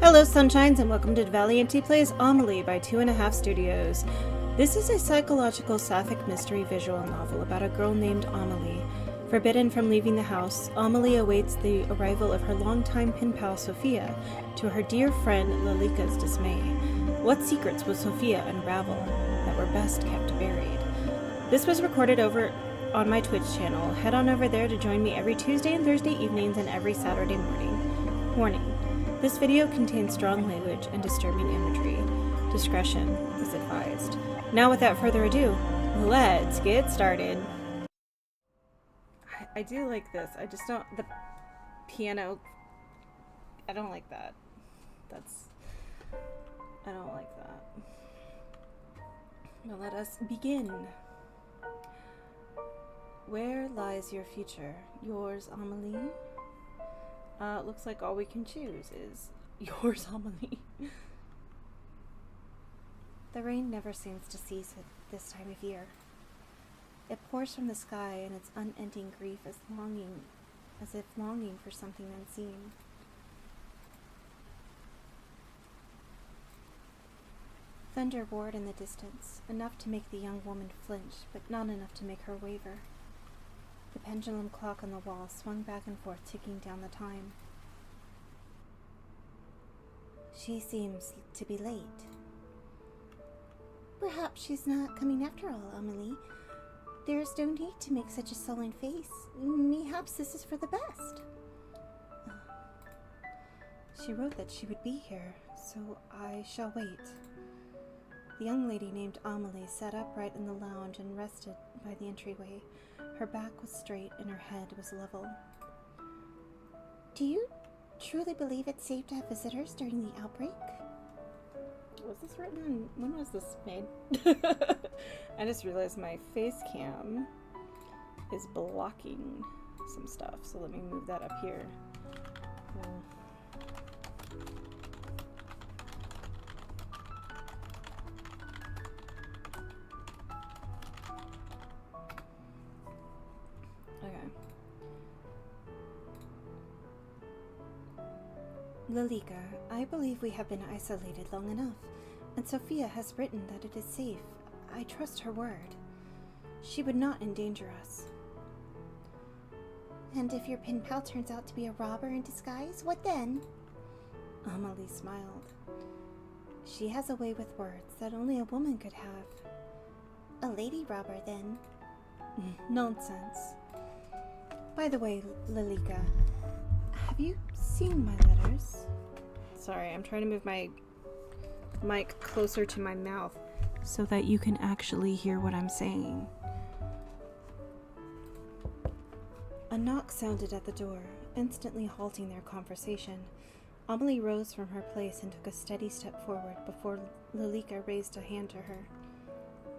Hello Sunshines and welcome to deValiante Plays Amelie by 2.5 Studios. This is a psychological sapphic mystery visual novel about a girl named Amelie. Forbidden from leaving the house, Amelie awaits the arrival of her longtime pen pal Sophia, to her dear friend Lalika's dismay. What secrets will Sophia unravel that were best kept buried? This was recorded over on my Twitch channel. Head on over there to join me every Tuesday and Thursday evenings and every Saturday morning. Warning. This video contains strong language and disturbing imagery. Discretion is advised. Now without further ado, let's get started. I do like this. I just don't... The piano... I don't like that. I don't like that. Now let us begin. Where lies your future? Yours, Amelie? Looks like all we can choose is yours, Amelie. The rain never seems to cease at this time of year. It pours from the sky, and its unending grief is as if longing for something unseen. Thunder roared in the distance, enough to make the young woman flinch, but not enough to make her waver. The pendulum clock on the wall swung back and forth, ticking down the time. She seems to be late. Perhaps she's not coming after all, Amelie. There's no need to make such a sullen face. Perhaps this is for the best. She wrote that she would be here, so I shall wait. The young lady named Amelie sat upright in the lounge and rested by the entryway. Her back was straight and her head was level. Do you truly believe it's safe to have visitors during the outbreak? Was this written in... When was this made? I just realized my face cam is blocking some stuff, so let me move that up here. Lalika, I believe we have been isolated long enough, and Sophia has written that it is safe. I trust her word. She would not endanger us. And if your pen pal turns out to be a robber in disguise, what then? Amelie smiled. She has a way with words that only a woman could have. A lady robber, then? Nonsense. By the way, Lalika, have you seen my letters? Sorry, I'm trying to move my mic closer to my mouth so that you can actually hear what I'm saying. A knock sounded at the door, instantly halting their conversation. Amelie rose from her place and took a steady step forward before Lalika raised a hand to her.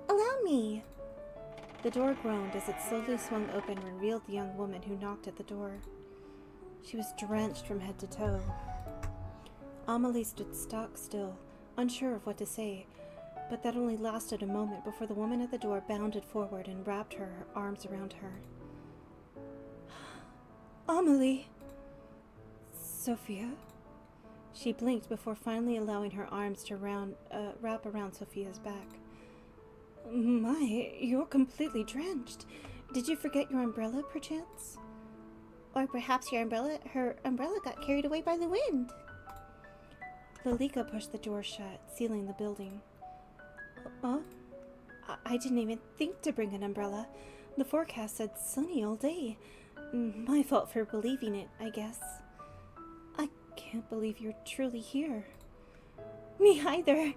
Allow me! The door groaned as it slowly swung open and revealed the young woman who knocked at the door. She was drenched from head to toe. Amelie stood stock still, unsure of what to say, but that only lasted a moment before the woman at the door bounded forward and wrapped her arms around her. Amelie! Sophia? She blinked before finally allowing her arms to wrap around Sophia's back. My, you're completely drenched. Did you forget your umbrella, perchance? Or perhaps her umbrella got carried away by the wind. Lalika pushed the door shut, sealing the building. I didn't even think to bring an umbrella. The forecast said sunny all day. My fault for believing it, I guess. I can't believe you're truly here. Me either.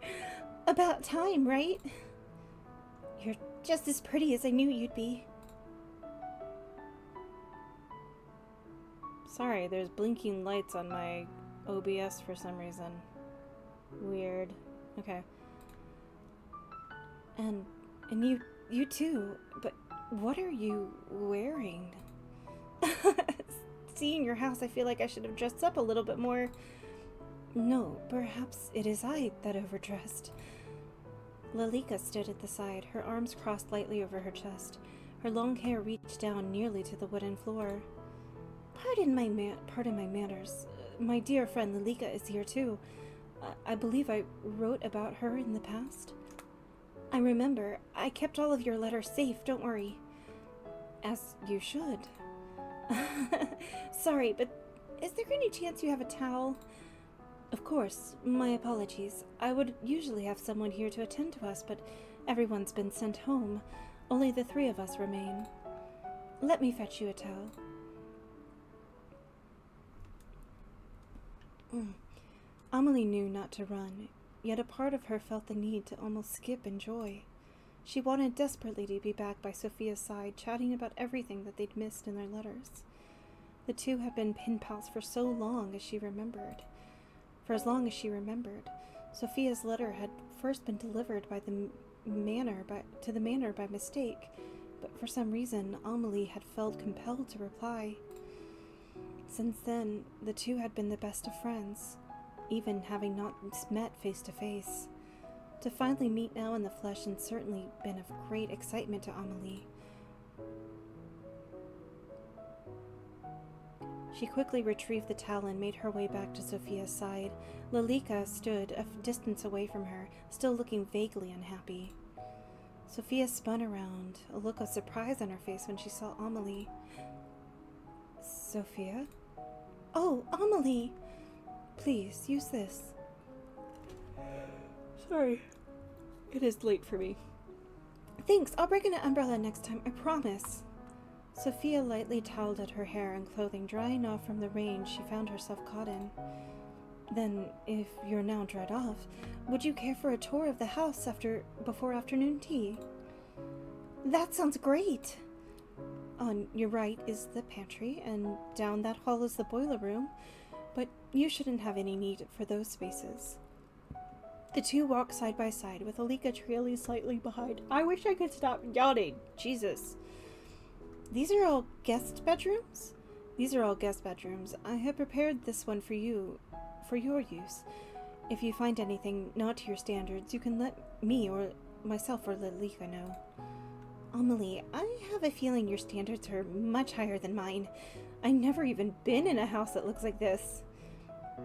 About time, right? You're just as pretty as I knew you'd be. Sorry, there's blinking lights on my OBS for some reason. Weird. Okay. And you too, but what are you wearing? Seeing your house, I feel like I should have dressed up a little bit more. No, perhaps it is I that overdressed. Lalika stood at the side, her arms crossed lightly over her chest. Her long hair reached down nearly to the wooden floor. Pardon my manners. my dear friend Lalika is here too. I believe I wrote about her in the past. I remember. I kept all of your letters safe, don't worry. As you should. Sorry, but is there any chance you have a towel? Of course, my apologies. I would usually have someone here to attend to us, but everyone's been sent home. Only the three of us remain. Let me fetch you a towel. Amelie knew not to run, yet a part of her felt the need to almost skip in joy. She wanted desperately to be back by Sophia's side, chatting about everything that they'd missed in their letters. The two had been pen pals for so long as she remembered. For as long as she remembered, Sophia's letter had first been delivered to the manor by mistake, but for some reason Amelie had felt compelled to reply. Since then, the two had been the best of friends, even having not met face to face. To finally meet now in the flesh had certainly been of great excitement to Amelie. She quickly retrieved the towel and made her way back to Sophia's side. Lalika stood a distance away from her, still looking vaguely unhappy. Sophia spun around, a look of surprise on her face when she saw Amelie. Sophia? Oh, Amelie! Please, use this. Sorry. It is late for me. Thanks, I'll bring an umbrella next time, I promise. Sophia lightly toweled at her hair and clothing, drying off from the rain she found herself caught in. Then, if you're now dried off, would you care for a tour of the house before afternoon tea? That sounds great! On your right is the pantry, and down that hall is the boiler room, but you shouldn't have any need for those spaces. The two walked side by side, with Alika trailing slightly behind. I wish I could stop yawning. Jesus. These are all guest bedrooms? These are all guest bedrooms. I have prepared this one for you, for your use. If you find anything not to your standards, you can let me or myself or Lalika know. Amelie, I have a feeling your standards are much higher than mine. I've never even been in a house that looks like this.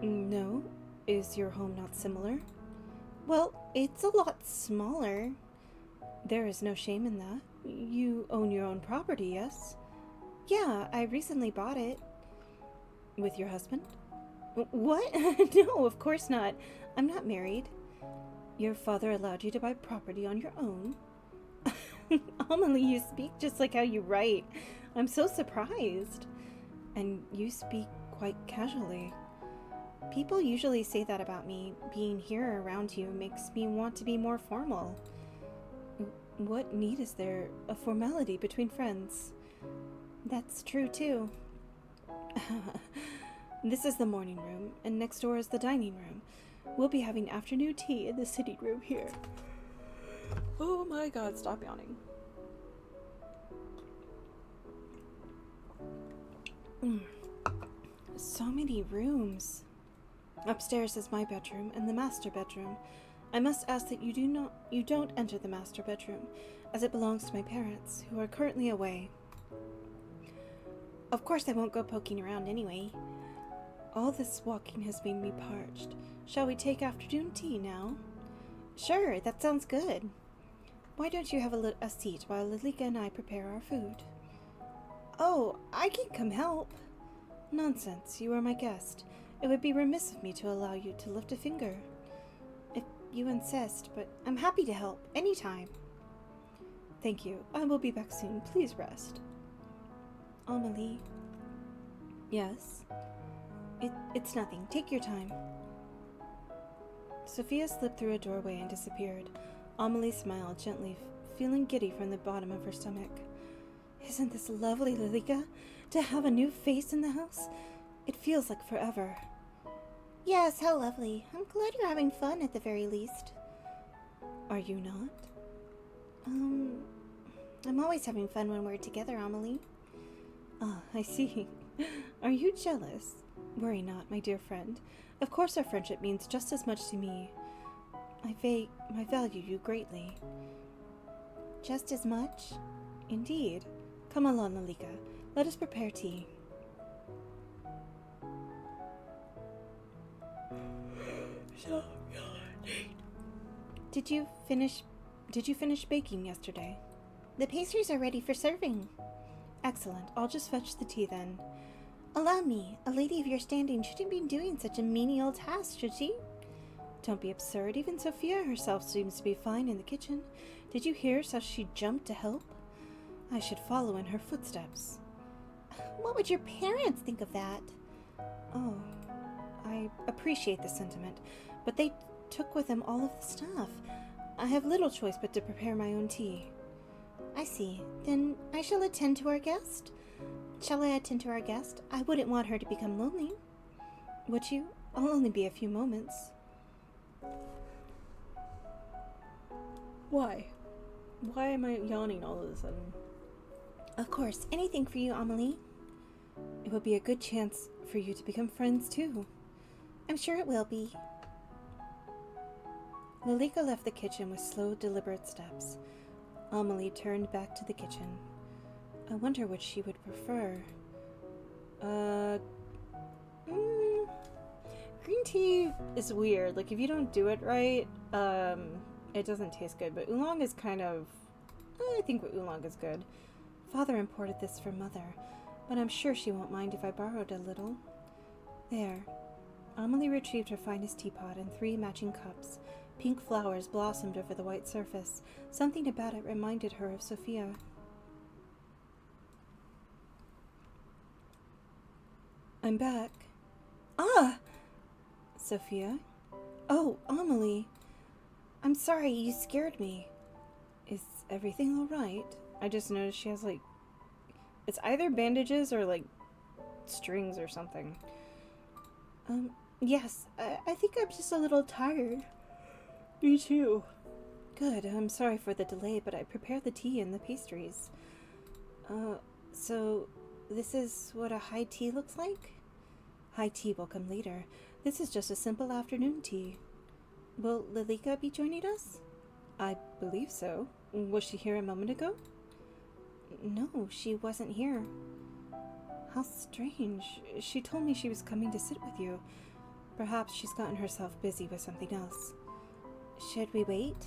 No? Is your home not similar? Well, it's a lot smaller. There is no shame in that. You own your own property, yes? Yeah, I recently bought it. With your husband? What? No, of course not. I'm not married. Your father allowed you to buy property on your own? Amelie, you speak just like how you write. I'm so surprised. And you speak quite casually. People usually say that about me. Being here around you makes me want to be more formal. What need is there of formality between friends? That's true, too. This is the morning room, and next door is the dining room. We'll be having afternoon tea in the sitting room here. Oh my god, stop yawning. So many rooms. Upstairs is my bedroom and the master bedroom. I must ask that you don't enter the master bedroom, as it belongs to my parents, who are currently away. Of course I won't go poking around anyway. All this walking has made me parched. Shall we take afternoon tea now? Sure, that sounds good. Why don't you have a seat while Lalika and I prepare our food? Oh, I can come help. Nonsense, you are my guest. It would be remiss of me to allow you to lift a finger. If you insist, but I'm happy to help, anytime. Thank you. I will be back soon. Please rest. Amelie. Yes? It's nothing. Take your time. Sophia slipped through a doorway and disappeared. Amelie smiled gently, feeling giddy from the bottom of her stomach. Isn't this lovely, Lalika? To have a new face in the house? It feels like forever. Yes, how lovely. I'm glad you're having fun at the very least. Are you not? I'm always having fun when we're together, Amelie. Ah, I see. Are you jealous? Worry not, my dear friend. Of course our friendship means just as much to me. I value you greatly. Just as much? Indeed. Come along, Lalika. Let us prepare tea. So yawning. Did you finish baking yesterday? The pastries are ready for serving. Excellent. I'll just fetch the tea then. Allow me. A lady of your standing shouldn't be doing such a menial task, should she? Don't be absurd. Even Sophia herself seems to be fine in the kitchen. Did you hear how she jumped to help? I should follow in her footsteps. What would your parents think of that? Oh, I appreciate the sentiment, but they took with them all of the stuff. I have little choice but to prepare my own tea. I see. Then I shall attend to our guest. Shall I attend to our guest? I wouldn't want her to become lonely. Would you? I'll only be a few moments. Why? Why am I yawning all of a sudden? Of course, anything for you, Amelie. It will be a good chance for you to become friends, too. I'm sure it will be. Lilika left the kitchen with slow, deliberate steps. Amelie turned back to the kitchen. I wonder what she would prefer. Green tea is weird. Like, if you don't do it right, it doesn't taste good. But oolong is kind of... I think oolong is good. Father imported this for Mother, but I'm sure she won't mind if I borrowed a little. There. Amelie retrieved her finest teapot and 3 matching cups. Pink flowers blossomed over the white surface. Something about it reminded her of Sophia. I'm back. Ah! Sophia? Oh, Amelie. I'm sorry, you scared me. Is everything alright? I just noticed she has, like... It's either bandages or, like, strings or something. Yes. I think I'm just a little tired. Me too. Good. I'm sorry for the delay, but I prepared the tea and the pastries. So... This is what a high tea looks like? High tea will come later. This is just a simple afternoon tea. Will Lilika be joining us? I believe so. Was she here a moment ago? No, she wasn't here. How strange. She told me she was coming to sit with you. Perhaps she's gotten herself busy with something else. Should we wait?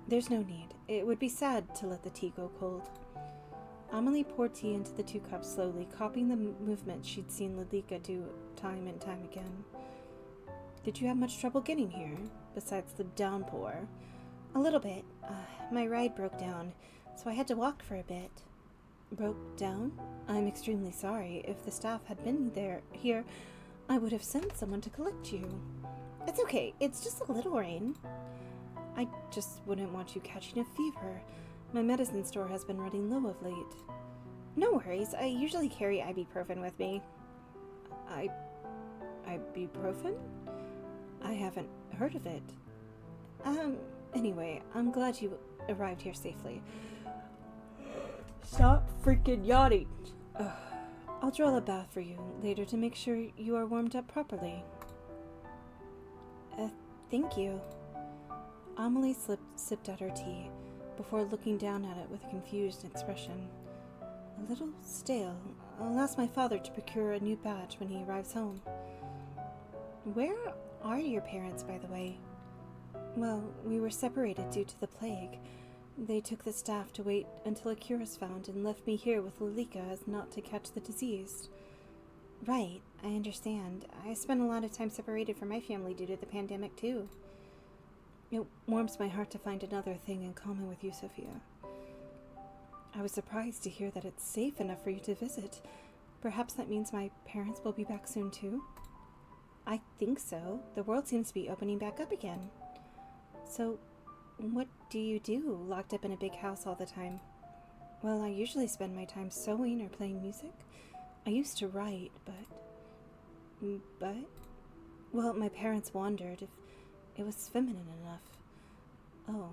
There's no need. It would be sad to let the tea go cold. Amelie poured tea into the 2 cups slowly, copying the movement she'd seen Lilika do time and time again. Did you have much trouble getting here, besides the downpour? A little bit. My ride broke down, so I had to walk for a bit. Broke down? I'm extremely sorry. If the staff had been here, I would have sent someone to collect you. It's okay. It's just a little rain. I just wouldn't want you catching a fever. My medicine store has been running low of late. No worries. I usually carry ibuprofen with me. Ibuprofen? I haven't heard of it. Anyway, I'm glad you arrived here safely. Stop freaking yawning! I'll draw a bath for you later to make sure you are warmed up properly. Thank you. Amelie sipped at her tea before looking down at it with a confused expression. A little stale. I'll ask my father to procure a new batch when he arrives home. Where are your parents, by the way? Well, we were separated due to the plague. They took the staff to wait until a cure is found and left me here with Lilika as not to catch the disease. Right, I understand. I spent a lot of time separated from my family due to the pandemic, too. It warms my heart to find another thing in common with you, Sophia. I was surprised to hear that it's safe enough for you to visit. Perhaps that means my parents will be back soon, too? I think so. The world seems to be opening back up again. So, what do you do, locked up in a big house all the time? Well, I usually spend my time sewing or playing music. I used to write, but... Well, my parents wondered if it was feminine enough. Oh,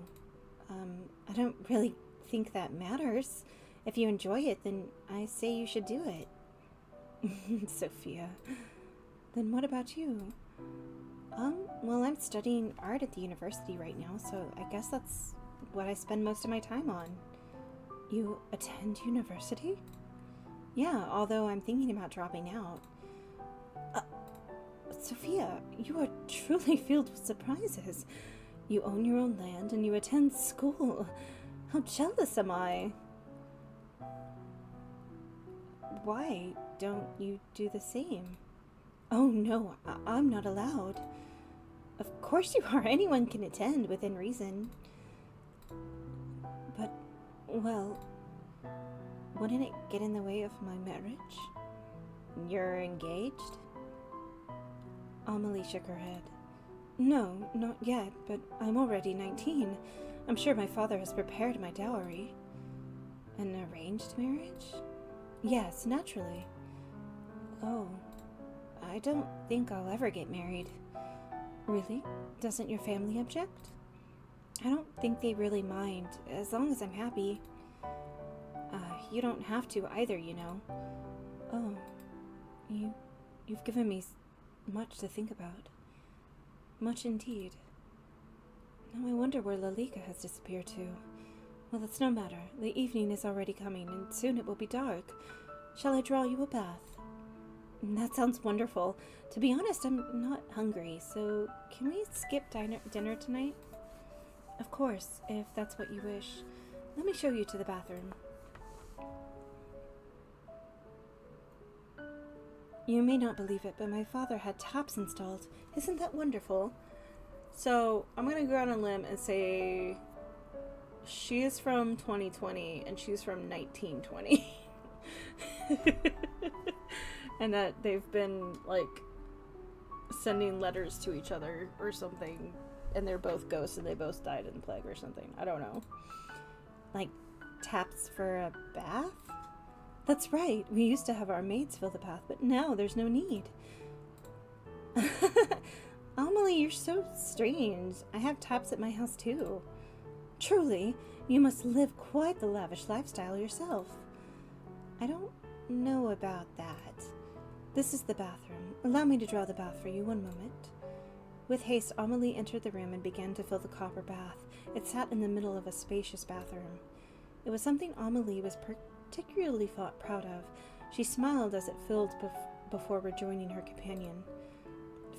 I don't really think that matters. If you enjoy it, then I say you should do it. Sophia. Then what about you? Well, I'm studying art at the university right now, so I guess that's what I spend most of my time on. You attend university? Yeah, although I'm thinking about dropping out. Sophia, you are truly filled with surprises. You own your own land and you attend school. How jealous am I? Why don't you do the same? Oh no, I'm not allowed. Of course you are. Anyone can attend within reason. But, well, wouldn't it get in the way of my marriage? You're engaged? Amelie shook her head. No, not yet, but I'm already 19. I'm sure my father has prepared my dowry. An arranged marriage? Yes, naturally. Oh, I don't think I'll ever get married. Really? Doesn't your family object? I don't think they really mind, as long as I'm happy. You don't have to either, you know. Oh, you've given me much to think about. Much indeed. Now I wonder where Lalika has disappeared to. Well, it's no matter. The evening is already coming, and soon it will be dark. Shall I draw you a bath? That sounds wonderful. To be honest, I'm not hungry, so can we skip dinner tonight? Of course, if that's what you wish. Let me show you to the bathroom. You may not believe it, but my father had taps installed. Isn't that wonderful? So, I'm going to go out on a limb and say she is from 2020 and she's from 1920. And that they've been, like, sending letters to each other or something, and they're both ghosts and they both died in the plague or something. I don't know. Like, taps for a bath? That's right. We used to have our maids fill the bath, but now there's no need. Amelie, you're so strange. I have taps at my house, too. Truly, you must live quite the lavish lifestyle yourself. I don't know about that. This is the bathroom. Allow me to draw the bath for you. One moment. With haste, Amelie entered the room and began to fill the copper bath. It sat in the middle of a spacious bathroom. It was something Amelie was particularly proud of. She smiled as it filled before rejoining her companion.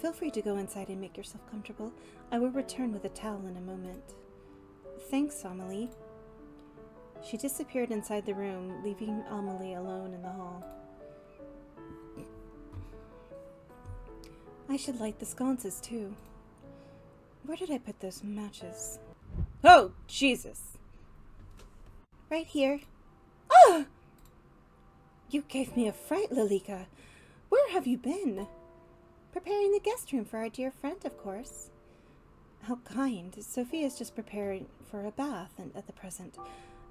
Feel free to go inside and make yourself comfortable. I will return with a towel in a moment. Thanks, Amelie. She disappeared inside the room, leaving Amelie alone in the hall. I should light the sconces, too. Where did I put those matches? Oh, Jesus! Right here. Ah! You gave me a fright, Lalika. Where have you been? Preparing the guest room for our dear friend, of course. How kind. Sophia's just preparing for a bath at the present.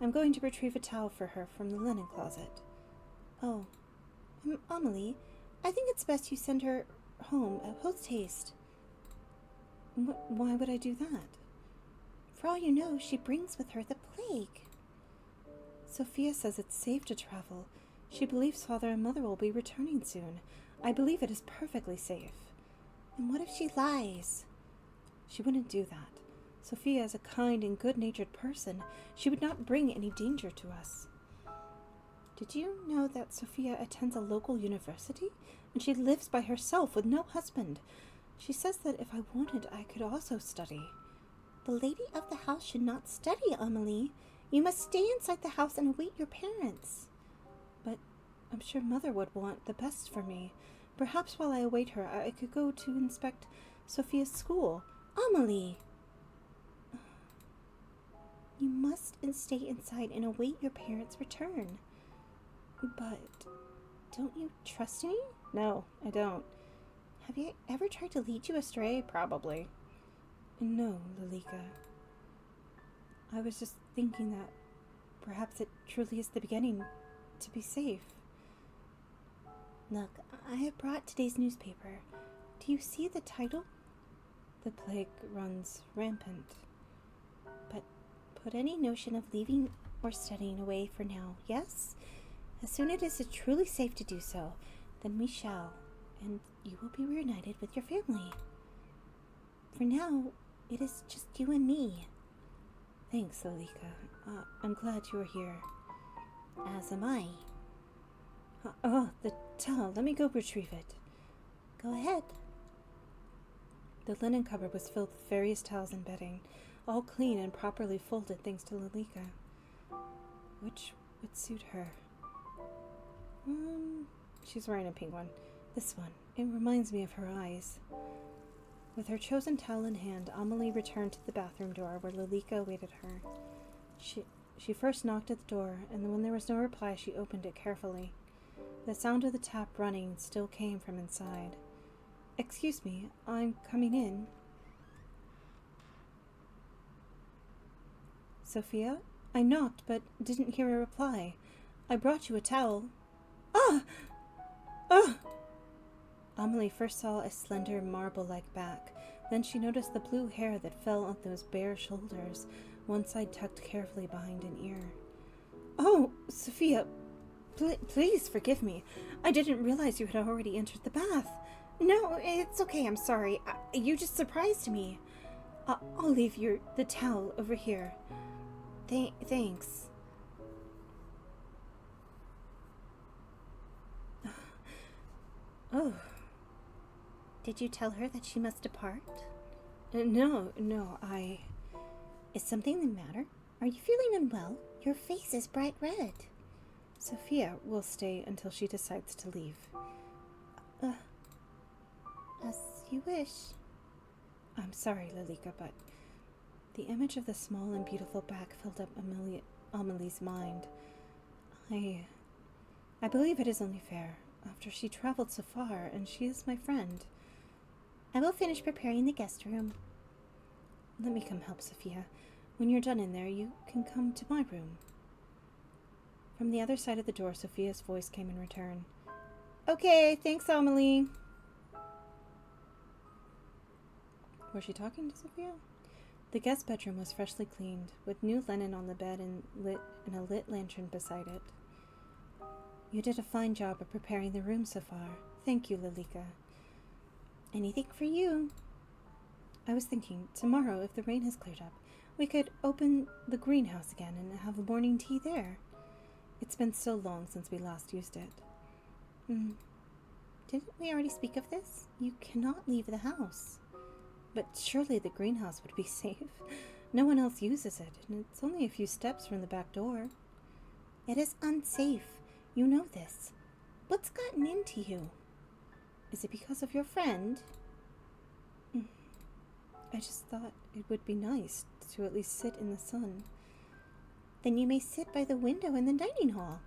I'm going to retrieve a towel for her from the linen closet. Oh, Amelie, I think it's best you send her home post haste. Why would I do that? For all you know, she brings with her the plague. Sophia says it's safe to travel. She believes father and mother will be returning soon. I believe it is perfectly safe. And what if she lies? She wouldn't do that. Sophia is a kind and good-natured person. She would not bring any danger to us. Did you know that Sophia attends a local university? And she lives by herself with no husband. She says that if I wanted, I could also study. The lady of the house should not study, Amelie. You must stay inside the house and await your parents. But I'm sure Mother would want the best for me. Perhaps while I await her, I could go to inspect Sophia's school. Amelie! You must stay inside and await your parents' return. But don't you trust me? No, I don't. Have I ever tried to lead you astray? Probably. No, Lalika. I was just thinking that perhaps it truly is the beginning to be safe. Look, I have brought today's newspaper. Do you see the title? The plague runs rampant. But put any notion of leaving or studying away for now, yes? As soon as it is truly safe to do so, then we shall, and you will be reunited with your family. For now, it is just you and me. Thanks, Lalika. I'm glad you are here. As am I. Oh, the towel. Let me go retrieve it. Go ahead. The linen cupboard was filled with various towels and bedding, all clean and properly folded thanks to Lalika. Which would suit her? She's wearing a pink one. This one. It reminds me of her eyes. With her chosen towel in hand, Amelie returned to the bathroom door where Lalika awaited her. She first knocked at the door, and when there was no reply, she opened it carefully. The sound of the tap running still came from inside. "Excuse me, I'm coming in." "Sophia? I knocked, but didn't hear a reply. I brought you a towel." "Ah! Ah!" Amelie first saw a slender, marble-like back. Then she noticed the blue hair that fell on those bare shoulders, one side tucked carefully behind an ear. "Oh, Sophia, please forgive me. I didn't realize you had already entered the bath." "No, it's okay, I'm sorry. You just surprised me." I'll leave the towel over here." Thanks." "Oh. Did you tell her that she must depart?" No, Is something the matter? Are you feeling unwell? Your face is bright red." "Sophia will stay until she decides to leave." As you wish." "I'm sorry, Lalika, but..." The image of the small and beautiful back filled up Amelie's mind. I believe it is only fair, after she traveled so far, and she is my friend." "I will finish preparing the guest room." "Let me come help, Sophia. When you're done in there, you can come to my room." From the other side of the door, Sophia's voice came in return. "Okay, thanks, Amelie." Was she talking to Sophia? The guest bedroom was freshly cleaned, with new linen on the bed and a lit lantern beside it. "You did a fine job of preparing the room so far. Thank you, Lalika." "Anything for you." "I was thinking, tomorrow, if the rain has cleared up, we could open the greenhouse again and have morning tea there. It's been so long since we last used it." Didn't we already speak of this? You cannot leave the house." "But surely the greenhouse would be safe. No one else uses it, and it's only a few steps from the back door." "It is unsafe. You know this. What's gotten into you?" "Is it because of your friend?" "I just thought it would be nice to at least sit in the sun." "Then you may sit by the window in the dining hall."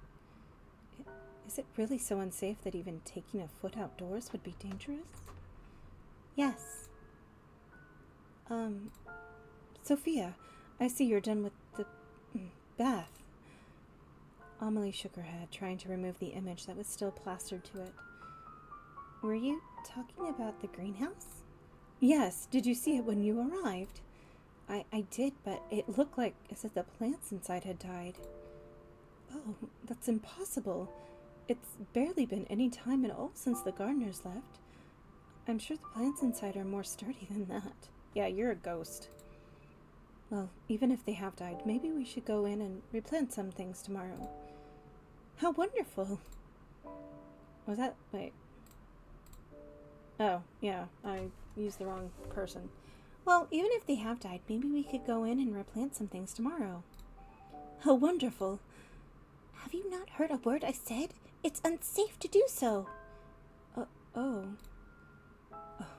Is it really so unsafe that even taking a foot outdoors would be dangerous?" "Yes." Sophia, I see you're done with the bath." Amelie shook her head, trying to remove the image that was still plastered to it. "Were you talking about the greenhouse?" "Yes. Did you see it when you arrived?" I did, but it looked like as if the plants inside had died." "Oh, that's impossible. It's barely been any time at all since the gardeners left. I'm sure the plants inside are more sturdy than that." "Yeah, you're a ghost." "Well, even if they have died, maybe we should go in and replant some things tomorrow." "How wonderful!" Was that... wait. Oh, yeah, I used the wrong person. "Well, even if they have died, maybe we could go in and replant some things tomorrow." "How wonderful!" "Have you not heard a word I said? It's unsafe to do so." Oh,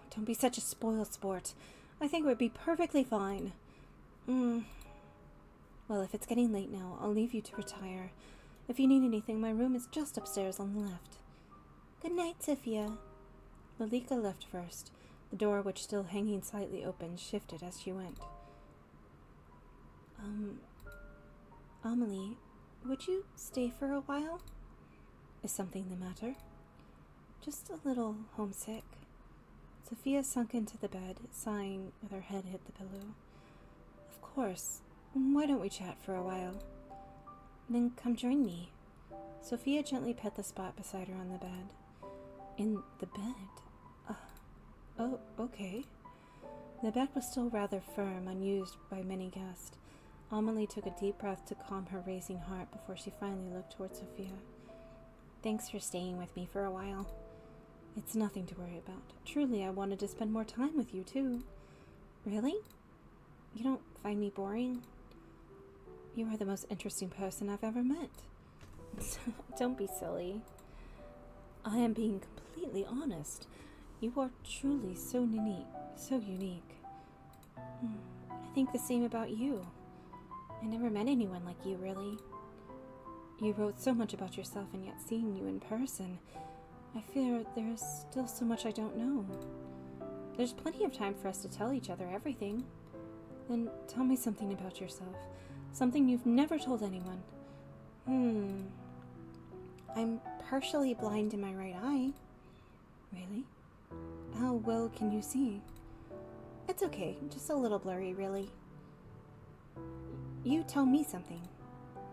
don't be such a spoil sport. I think it would be perfectly fine." Well, if it's getting late now, I'll leave you to retire. If you need anything, my room is just upstairs on the left." "Good night, Sophia." Lalika left first. The door, which still hanging slightly open, shifted as she went. Amelie, would you stay for a while?" "Is something the matter?" "Just a little homesick." Sophia sunk into the bed, sighing with her head hit the pillow. "Of course. Why don't we chat for a while?" "Then come join me." Sophia gently pet the spot beside her on the bed. "In the bed? Oh, okay." The bed was still rather firm, unused by many guests. Amelie took a deep breath to calm her racing heart before she finally looked toward Sophia. "Thanks for staying with me for a while." It's nothing to worry about. Truly, I wanted to spend more time with you, too. Really? You don't find me boring? You are the most interesting person I've ever met. Don't be silly. I am being completely honest. You are truly so unique. So unique. I think the same about you. I never met anyone like you, really. You wrote so much about yourself, and yet seeing you in person, I fear there's still so much I don't know. There's plenty of time for us to tell each other everything. Then tell me something about yourself. Something you've never told anyone. I'm partially blind in my right eye. Really? How well can you see? It's okay, just a little blurry, really. You tell me something.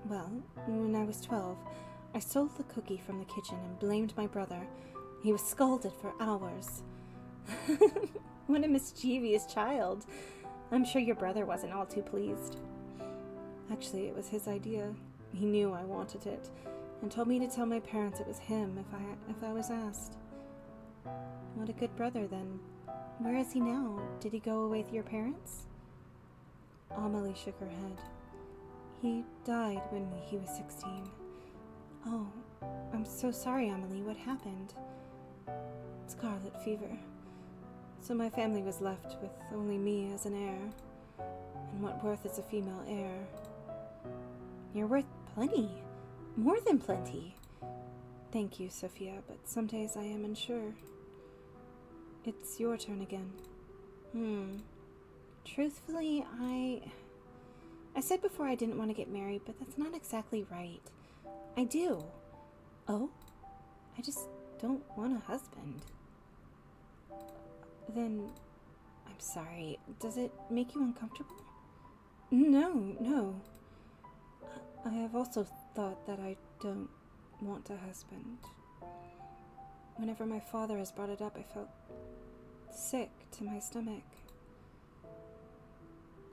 Well, when I was 12, I stole the cookie from the kitchen and blamed my brother. He was scolded for hours. What a mischievous child. I'm sure your brother wasn't all too pleased. Actually, it was his idea. He knew I wanted it, and told me to tell my parents it was him if I was asked. What a good brother, then. Where is he now? Did he go away with your parents? Amelie shook her head. He died when he was 16. Oh, I'm so sorry, Amelie. What happened? Scarlet fever. So my family was left with only me as an heir. And what worth is a female heir? You're worth plenty. More than plenty. Thank you, Sophia, but some days I am unsure. It's your turn again. Truthfully, I said before I didn't want to get married, but that's not exactly right. I do. Oh? I just don't want a husband. Then, I'm sorry. Does it make you uncomfortable? No. I have also thought that I don't want a husband. Whenever my father has brought it up, I felt sick to my stomach.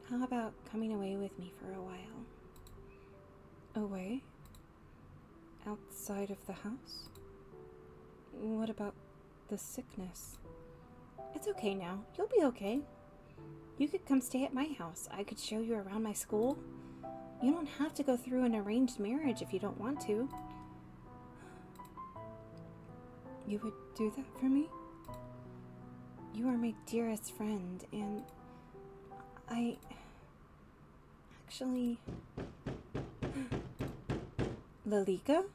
How about coming away with me for a while? Away? Outside of the house? What about the sickness? It's okay now. You'll be okay. You could come stay at my house. I could show you around my school. You don't have to go through an arranged marriage if you don't want to. You would do that for me? You are my dearest friend, and I actually... Lalika?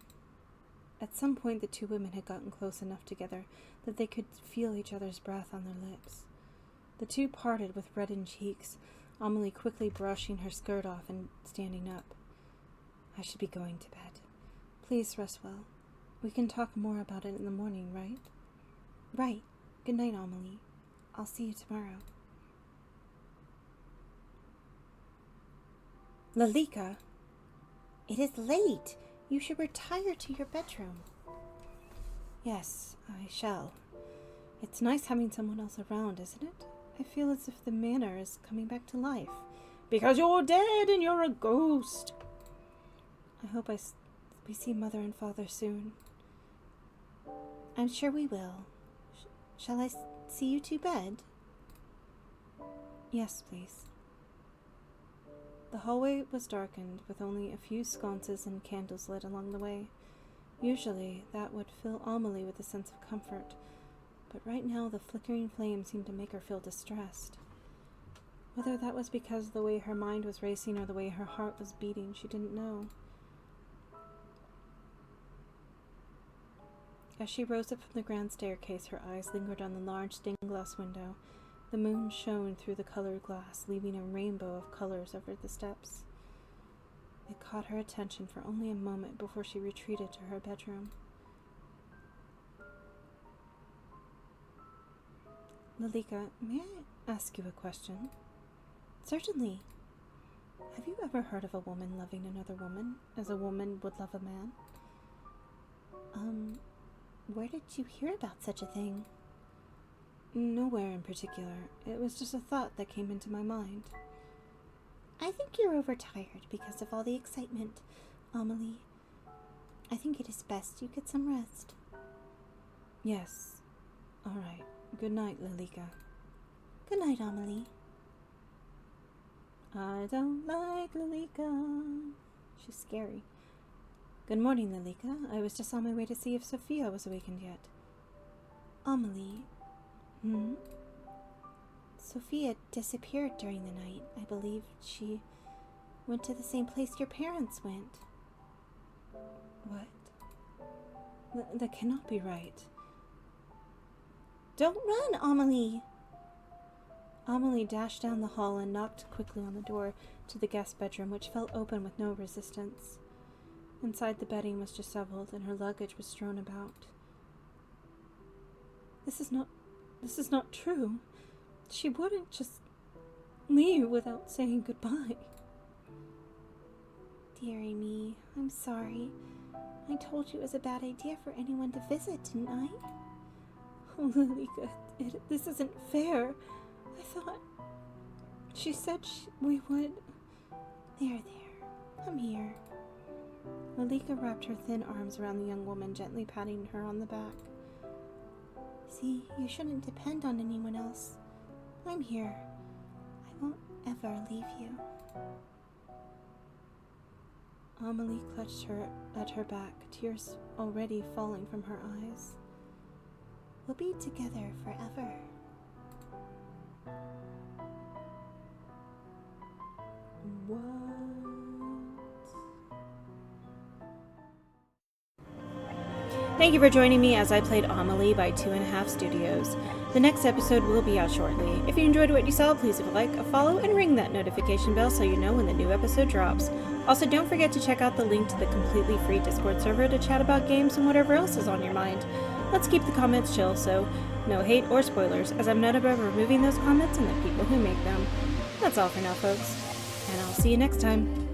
At some point, the two women had gotten close enough together that they could feel each other's breath on their lips. The two parted with reddened cheeks, Amelie quickly brushing her skirt off and standing up. I should be going to bed. Please rest well. We can talk more about it in the morning, right? Right. Good night, Amelie. I'll see you tomorrow. Lalika! It is late. You should retire to your bedroom. Yes, I shall. It's nice having someone else around, isn't it? I feel as if the manor is coming back to life. Because you're dead and you're a ghost. I hope we see Mother and Father soon. I'm sure we will. Shall I see you to bed? Yes, please. The hallway was darkened, with only a few sconces and candles lit along the way. Usually, that would fill Amelie with a sense of comfort, but right now the flickering flame seemed to make her feel distressed. Whether that was because of the way her mind was racing or the way her heart was beating, she didn't know. As she rose up from the grand staircase, her eyes lingered on the large stained-glass window. The moon shone through the colored glass, leaving a rainbow of colors over the steps. It caught her attention for only a moment before she retreated to her bedroom. Lalika, may I ask you a question? Certainly. Have you ever heard of a woman loving another woman as a woman would love a man? Where did you hear about such a thing? Nowhere in particular. It was just a thought that came into my mind. I think you're overtired because of all the excitement, Amelie. I think it is best you get some rest. Yes, Alright. Good night, Lilika. Good night, Amelie. I don't like Lilika. She's scary. Good morning, Lilika. I was just on my way to see if Sophia was awakened yet. Amelie, Sophia disappeared during the night. I believe she went to the same place your parents went. what? That cannot be right. Don't run, Amelie! Amelie dashed down the hall and knocked quickly on the door to the guest bedroom, which fell open with no resistance. Inside, the bedding was disheveled and her luggage was strewn about. This is not true. She wouldn't just leave without saying goodbye. Dearie me, I'm sorry. I told you it was a bad idea for anyone to visit, didn't I? Oh, Lilika, this isn't fair. I thought... She said we would... There. Come here. Lilika wrapped her thin arms around the young woman, gently patting her on the back. See, you shouldn't depend on anyone else. I'm here. I won't ever leave you. Amelie clutched her at her back, tears already falling from her eyes. We'll be together forever. What? Thank you for joining me as I played Amelie by 2.5 Studios. The next episode will be out shortly. If you enjoyed what you saw, please leave a like, a follow, and ring that notification bell so you know when the new episode drops. Also, don't forget to check out the link to the completely free Discord server to chat about games and whatever else is on your mind. Let's keep the comments chill, so no hate or spoilers, as I'm not above removing those comments and the people who make them. That's all for now, folks, and I'll see you next time.